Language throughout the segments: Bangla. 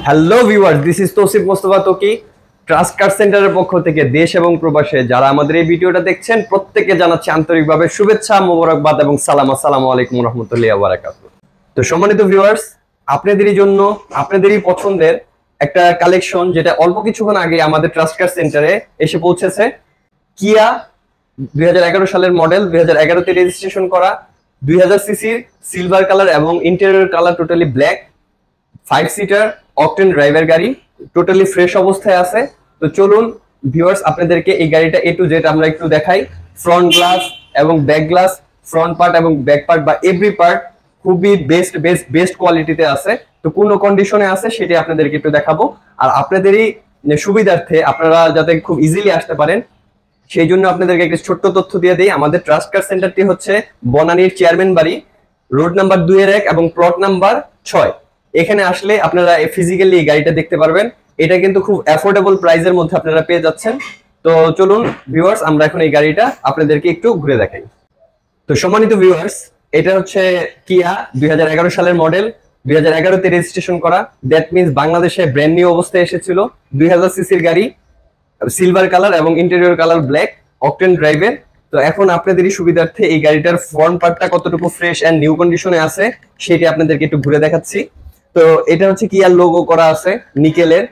Hello viewers, this is Tausif Mostafa Toki. Trust Car সেন্টারের পক্ষ থেকে দেশ এবং প্রবাসে যারা আমাদের এই ভিডিওটা দেখছেন প্রত্যেককে জানাচ্ছি আন্তরিকভাবে শুভেচ্ছা, মোবারকবাদ এবং সালাম। আসসালামু আলাইকুম রহমতুল্লাহি ওয়া বারাকাতুহু। তো সম্মানিত ভিউয়ার্স, আপনাদেরই জন্য আপনাদেরই পছন্দের একটা কালেকশন যেটা অল্প কিছুক্ষণ আগে আমাদের ট্রাস্ট কার সেন্টারে এসে পৌঁছেছে। কিয়া 2011 সালের মডেল, 2011তে রেজিস্ট্রেশন করা, 2000 সিসির সিলভার কালার এবং interior colour totally black, 5 seater octane driver গাড়ি, টোটালি ফ্রেশ অবস্থায় আছে। তো চলুন ভিউয়ার্স, আপনাদেরকে এই গাড়িটা এ টু জেড আমরা একটু দেখাই। ফ্রন্ট গ্লাস এবং ব্যাক গ্লাস, ফ্রন্ট পার্ট এবং ব্যাক পার্ট বা এভরি পার্ট খুবই বেস্ট বেস্ট বেস্ট কোয়ালিটিতে আছে। তো কোন কন্ডিশনে আছে সেটি আপনাদেরকে একটু দেখাবো। আর আপনাদেরই সুবিধার্থে আপনারা যাতে খুব ইজিলি আসতে পারেন সেই জন্য আপনাদেরকে একটা ছোট্ট তথ্য দিয়ে দিই। আমাদের ট্রাস্ট কার সেন্টারটি হচ্ছে বনানীর চেয়ারম্যান বাড়ি, রোড নাম্বার 2-1 এবং প্লট নাম্বার 6। এখানে আসলে আপনারা ফিজিক্যালি এই গাড়িটা দেখতে পারবেন। এটা কিন্তু খুব অ্যাফোর্ডেবল প্রাইসের মধ্যে আপনারা পেয়ে যাচ্ছেন। তো চলুন ভিউয়ার্স, আমরা এখন এই গাড়িটা আপনাদেরকে একটু ঘুরে দেখাই। তো সম্মানিত ভিউয়ার্স, এটা হচ্ছে কিয়া 2011 সালের মডেল, 2011তে রেজিস্ট্রেশন করা। দ্যাট মিন্স বাংলাদেশে ব্র্যান্ড নিউ অবস্থায় এসেছিল। 2000 সিসির গাড়ি, সিলভার কালার এবং ইন্টেরিয়র কালার ব্ল্যাক, অকটেন ড্রাইভের। তো এখন আপনাদেরই সুবিধার্থে এই গাড়িটার ফ্রন্ট পার্টটা কতটুকু ফ্রেশ এন্ড নিউ কন্ডিশনে আছে সেটি আপনাদেরকে একটু ঘুরে দেখাচ্ছি। তো এটা হচ্ছে কিয়ার লোগো করা আছে নিকেলের।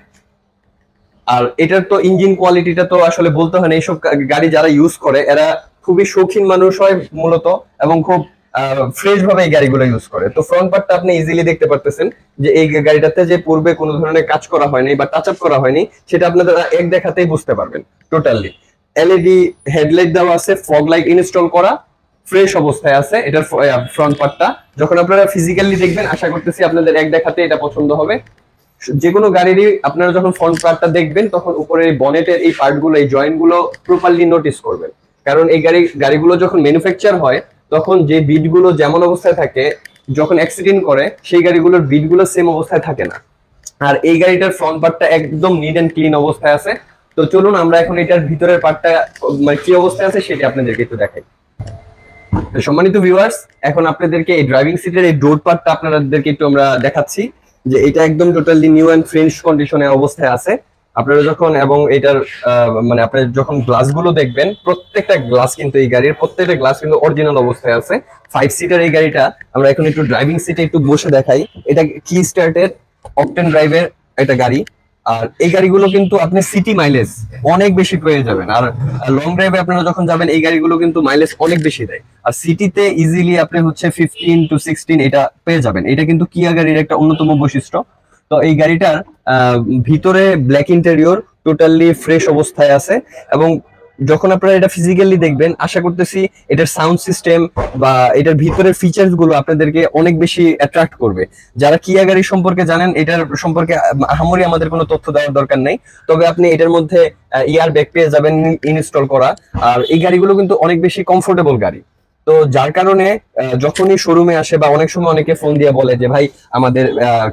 আর এটার তো ইঞ্জিন কোয়ালিটিটা তো আসলে বলতে হয় না, এইসব গাড়ি যারা ইউজ করে এরা খুবই শৌখিন মানুষ হয় মূলত, এবং খুব ফ্রেশ ভাবে এই গাড়িগুলো ইউজ করে। তো ফ্রন্ট পার্টটা আপনি ইজিলি দেখতে পারতেছেন যে এই গাড়িটাতে যে পূর্বে কোনো ধরনের কাজ করা হয়নি বা টাচ আপ করা হয়নি সেটা আপনারা এক দেখাতেই বুঝতে পারবেন। টোটালি এলইডি হেডলাইট দেওয়া আছে, ফগ লাইট ইনস্টল করা, ফ্রেশ অবস্থায় আছে এটার ফ্রন্ট পার্টটা। যখন আপনারা ফিজিক্যালি দেখবেন আশা করতেছি আপনাদের এক দেখাতে এটা পছন্দ হবে। যে কোনো গাড়িরই আপনারা যখন ফ্রন্ট পার্টটা দেখবেন তখন উপরে এই বনেটের এই পার্টগুলো, এই জয়েন্টগুলো প্রপারলি নোটিস করবেন। কারণ এই গাড়িগুলো যখন ম্যানুফ্যাকচার হয় তখন যে বিটগুলো যেমন অবস্থায় থাকে, যখন অ্যাক্সিডেন্ট করে সেই গাড়িগুলোর বিটগুলো সেম অবস্থায় থাকে না। আর এই গাড়িটার ফ্রন্ট পার্টটা একদম নিট এন্ড ক্লিন অবস্থায় আছে। তো চলুন আমরা এখন এটার ভিতরের পার্টটা মানে কি অবস্থায় আছে সেটা আপনাদেরকে একটু দেখাই। তো সম্মানিত ভিউয়ার্স, এখন আপনাদেরকে এই ড্রাইভিং সিটের এই ডোর পার্টটা আপনাদেরকে একটু আমরা দেখাচ্ছি যে এটা একদম টোটালি নিউ এন্ড ফ্রেশ কন্ডিশনে অবস্থায় আছে। আপনারা যখন এবং এটার মানে আপনারা যখন গ্লাসগুলো দেখবেন প্রত্যেকটা গ্লাস কিন্তু এই গাড়ির প্রত্যেকটা গ্লাস কিন্তু অরিজিনাল অবস্থায় আছে। 5 সিটার এই গাড়িটা আমরা এখন একটু ড্রাইভিং সিটে একটু বসে দেখাই। এটা কি স্টার্টের অকটেন ড্রাইভের একটা গাড়ি। আর এই গাড়িগুলো কিন্তু আপনি সিটি মাইলেজ অনেক বেশি পেয়ে যাবেন। আর লং ড্রাইভে আপনারা যখন যাবেন এই গাড়িগুলো কিন্তু মাইলেজ অনেক বেশি দেয়। আর সিটিতে ইজিলি আপনি হচ্ছে 15 to 16 এটা পেয়ে যাবেন। এটা কিন্তু কিয়া গাড়ির একটা অন্যতম বৈশিষ্ট্য। তো এই গাড়িটার ভিতরে ব্ল্যাক ইন্টেরিয়র টোটালি ফ্রেশ অবস্থায় আছে। এবং যখন আপনারা এটা ফিজিক্যালি দেখবেন আশা করতেছি এটার সাউন্ড সিস্টেম বা এটার ভিতরের ফিচার্স গুলো আপনাদেরকে অনেক বেশি অ্যাট্রাক্ট করবে। যারা কিয়া গাড়ি সম্পর্কে জানেন এটার সম্পর্কে আহামরি আমাদের কোনো তথ্য দেওয়ার দরকার নেই। তবে আপনি এটার মধ্যে ইয়ার ব্যাগ পেয়ে যাবেন ইনস্টল করা। আর এই গাড়িগুলো কিন্তু অনেক বেশি কমফোর্টেবল গাড়ি। তো যার কারণে যখনই শোরুমে আসে বা অনেক সময় অনেকে ফোন দিয়ে বলে যে ভাই আমাদের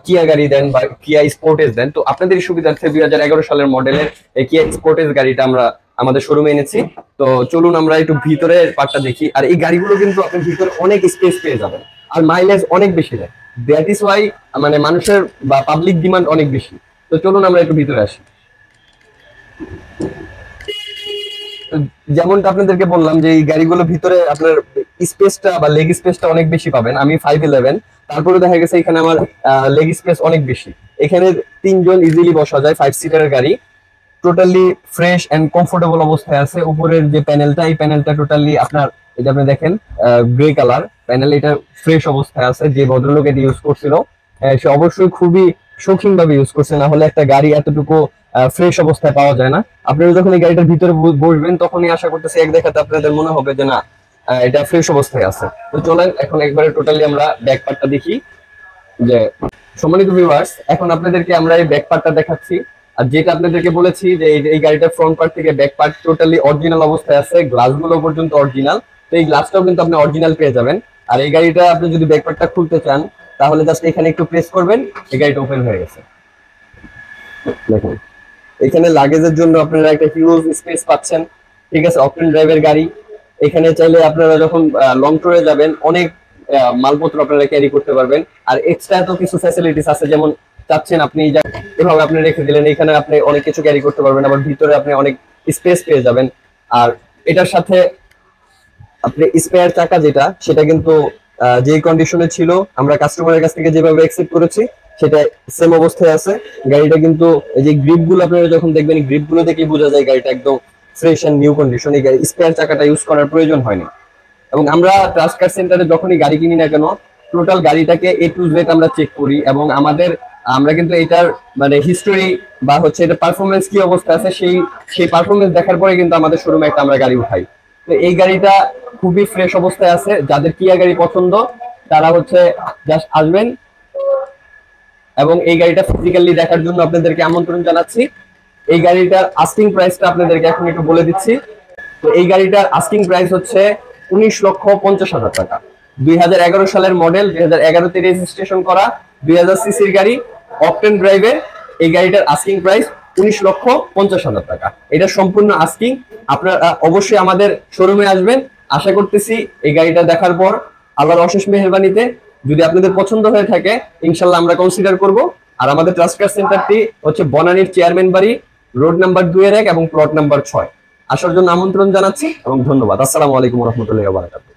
কিয়া গাড়ি দেন বা কিয়া স্পোর্টেজ দেন। তো আপনাদের সুবিধার্থে 2011 সালের মডেলের এই কিয়া স্পোর্টেজ গাড়িটা আমরা আমাদের শোরুমে এনেছি। তো চলুন আমরা একটু ভিতরের পার্টটা দেখি। আর এই গাড়িগুলো কিন্তু আপনি ভিতরে অনেক স্পেস পেয়ে যাবেন আর মাইলেজ অনেক বেশি দেয়। দ্যাট ইজ ওয়াই মানে মানুষের বা পাবলিক ডিমান্ড অনেক বেশি। তো চলুন আমরা একটু ভিতরে আসি। যেমনটা আপনাদেরকে বললাম যে এই গাড়িগুলো ভিতরে আপনার স্পেসটা বা লেগ স্পেসটা অনেক বেশি পাবেন। আমি 5'11", তারপরে দেখা গেছে এখানে আমার লেগ স্পেস অনেক বেশি। এখানে 3 জন ইজিলি বসা যায়। 5 সিটারের গাড়ি টোটালি ফ্রেশ এন্ড কমফোর্টেবল অবস্থায় আছে। উপরের যে প্যানেলটা এই প্যানেলটা টোটালি আপনার এটা আপনি দেখেন গ্রে কালার প্যানেল, এটা ফ্রেশ অবস্থায় আছে। যে ভদ্রলোক এটা ইউজ করছিল সে অবশ্যই খুবই শৌখিন ভাবে ইউজ করছে, না হলে একটা গাড়ি এতটুকু ফ্রেশ অবস্থায় পাওয়া যায় না। আপনারা যখন এই গাড়িটার ভিতরে বসবেন তখনই আশা করতেছি এক দেখাতে আপনাদের মনে হবে যে না এটা ফ্রেশ অবস্থায় আছে। তো চলেন এখন একবারে টোটালি আমরা ব্যাক পার্টটা দেখি। যে সম্মানিত ভিউয়ার্স, এখন আপনাদেরকে আমরা এই ব্যাক পার্টটা দেখাচ্ছি। আর যেটা আপনাদেরকে বলেছি যে এই গাড়িটার ফ্রন্ট পার্ট থেকে ব্যাক পার্ট টোটালি অরিজিনাল অবস্থায় আছে, গ্লাসগুলো পর্যন্ত অরিজিনাল। তো এই গ্লাসটাও কিন্তু আপনি অরিজিনাল পেয়ে যাবেন। আর এই গাড়িটা আপনি যদি ব্যাক পার্টটা খুলতে চান তাহলে জাস্ট এখানে একটু প্রেস করবেন, এই গাড়িটা ওপেন হয়ে গেছে। দেখুন এখানে লাগেজের জন্য আপনারা একটা হিউজ স্পেস পাচ্ছেন। ঠিক আছে, অকটেন ড্রাইভের গাড়ি। এখানে চাইলে আপনারা যখন লং ট্যুরে যাবেন অনেক মালপত্র আপনারা ক্যারি করতে পারবেন। আর এক্সট্রা তো কিছু ফ্যাসিলিটিস আছে, যেমন চাচ্ছেন আপনি এভাবে আপনি রেখে দিলেন, এখানে আপনি অনেক কিছু ক্যারি করতে পারবেন, আবার ভিতরে আপনি অনেক স্পেস পেয়ে যাবেন। আর এটার সাথে আপনি স্পেয়ার চাকা যেটা, সেটা কিন্তু যে কন্ডিশনে ছিল আমরা কাস্টমারের কাছ থেকে যেভাবে এক্সপেক্ট করেছি সেটা সেম অবস্থায় আছে। গাড়িটা কিন্তু এই যে গ্রিপ গুলো আপনারা যখন দেখবেন, গ্রিপ গুলো দেখেই বোঝা যায় গাড়িটা একদম ফ্রেশ এন্ড নিউ কন্ডিশন। এই স্পেয়ার চাকাটা ইউজ করার প্রয়োজন হয়নি। এবং আমরা ট্রাস্ট কার সেন্টারে যখনই গাড়ি কিনি না কেন, টোটাল গাড়িটাকে A to Z আমরা চেক করি, এবং আমরা কিন্তু এটার মানে হিস্টোরি বা হচ্ছে এটা পারফরমেন্স কি অবস্থা আছে সেই পারফরমেন্স দেখার পরে কিন্তু আমাদের শোরুমে একটা আমরা গাড়ি উঠাই। তো এই গাড়িটা খুবই ফ্রেশ অবস্থায় আছে। যাদের কিয়া গাড়ি পছন্দ তারা হচ্ছে জাস্ট আসবেন, এবং এই গাড়িটা ফিজিক্যালি দেখার জন্য আপনাদেরকে আমন্ত্রণ জানাচ্ছি। এই গাড়িটার আস্কিং প্রাইসটা আপনাদেরকে এখন একটু বলে দিচ্ছি। তো এই গাড়িটার আস্কিং প্রাইস হচ্ছে 19,50,000 টাকা। 2011 সালের মডেল, 2011-তে রেজিস্ট্রেশন করা, 2000 সিসির গাড়ি, অকটেন ড্রাইভের। এই গাড়িটার আস্কিং প্রাইস 19,50,000 টাকা। এটা সম্পূর্ণ আস্কিং। আপনারা অবশ্যই আমাদের শোরুমে আসবেন। আশা করতেছি এই গাড়িটা দেখার পর আল্লাহর অশেষ মেহেরবানিতে যদি আপনাদের পছন্দ হয়ে থাকে, ইনশাল্লাহ আমরা কনসিডার করব। আর আমাদের ট্রাস্ট কার সেন্টারটি হচ্ছে বনানীর চেয়ারম্যান বাড়ি, রোড নাম্বার 2-1 এবং প্লট নাম্বার 6। আসার জন্য আমন্ত্রণ জানাচ্ছি এবং ধন্যবাদ। আসসালামু আলাইকুম ওয়া রাহমাতুল্লাহি ওয়া বারাকাতুহু।